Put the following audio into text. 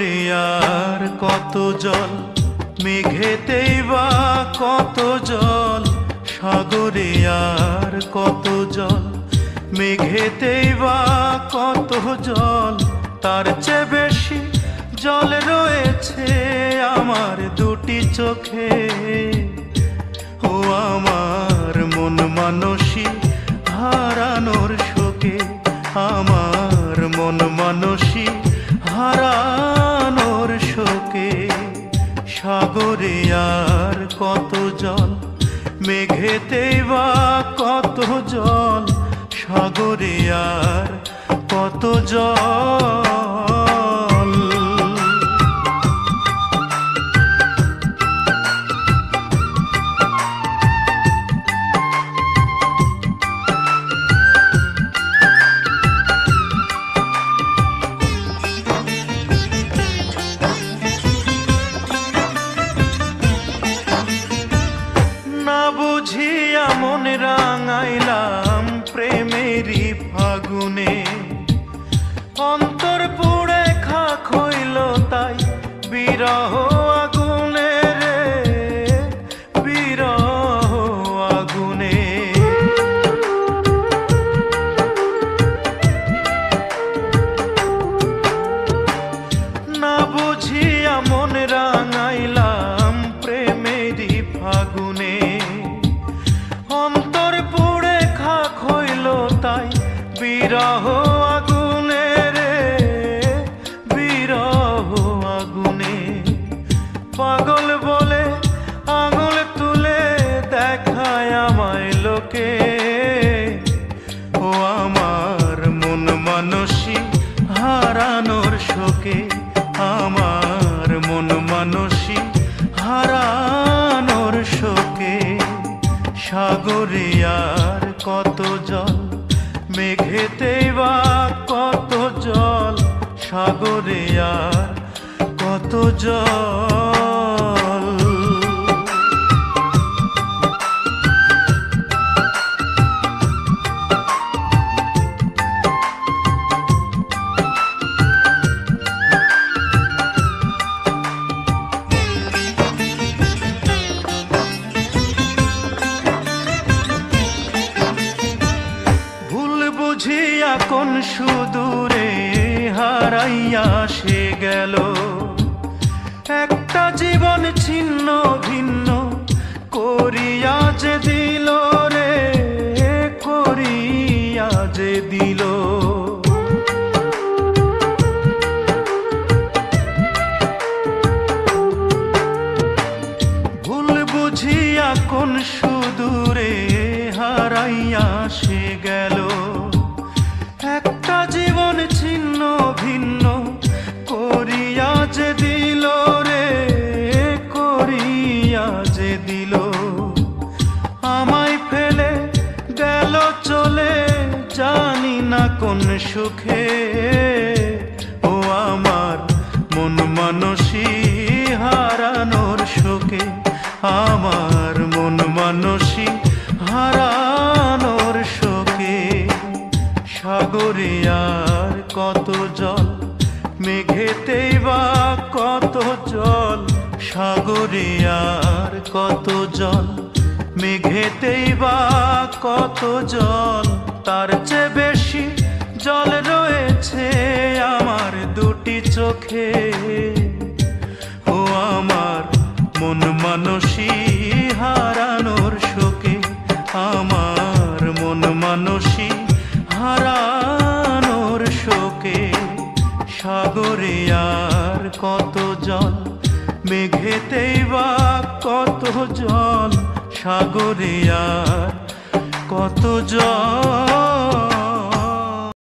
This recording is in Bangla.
সাগরে আর কত জল, মেঘেতেই বা কত জল। সাগরে আর কত জল, মেঘেতেই বা কত জল। তার চেয়ে বেশি জল রয়েছে আমার দুটি চোখে। ও আমার মন মানসী হারানোর শোকে, আমার মন মানসী হারানোর শোকে। সাগরে আর কত জল, মেঘেতেই বা কত জল। সাগরে আর কত জল। না বুঝিয়া মন রাঙাইলাম প্রেমেরই ফাগুনে। অন্তর পুড়ে খাক হইল তাই বিরহ আগুনে রে, বিরহ আগুনে। না বুঝিয়া মন রাঙাইলাম প্রেমেরই ফাগুনে। অন্তর পুড়ে খাক হইল তাই বিরহ আগুনে রে, বিরহ আগুনে। পাগল বলে আঙুল তুলে দেখায় আমায় লোকে। ও আমার মন মানসী হারানোর শোকে, আমার মন মানসী হারানোর শোকে। সাগরে আর কত জল, মেঘেতেই বা কত জল। সাগরে আর কত জল। বুঝিয়া কোন সুদূরে হারাইয়া সে গেল। একটা জীবন ছিন্ন ভিন্ন করিয়া যে দিল রে, করিয়া যে দিল। ভুল বুঝিয়া কোন সুদূরে হারাইয়া সে গেল। একটা জীবন ছিন্ন ভিন্ন করিয়া যে দিল রে, করিয়া যে দিল। আমায় ফেলে গেল চলে জানি না কোন সুখে। ও আমার মন মানসী হারানোর শোকে, আমার মন মানসী হারানোর শোকে। সাগরে আর কত জল, মেঘেতেই বা কত জল। সাগরে আর কত জল, মেঘেতেই বা কত জল। তার চেয়ে বেশি জল রয়েছে আমার দুটি চোখে। ও আমার মন মানসী হারানোর শোকে, আমার মন মানসী হারানোর শোকে। সাগরে আর কত জল, মেঘেতেই বা কত জল। সাগরে আর কত জল।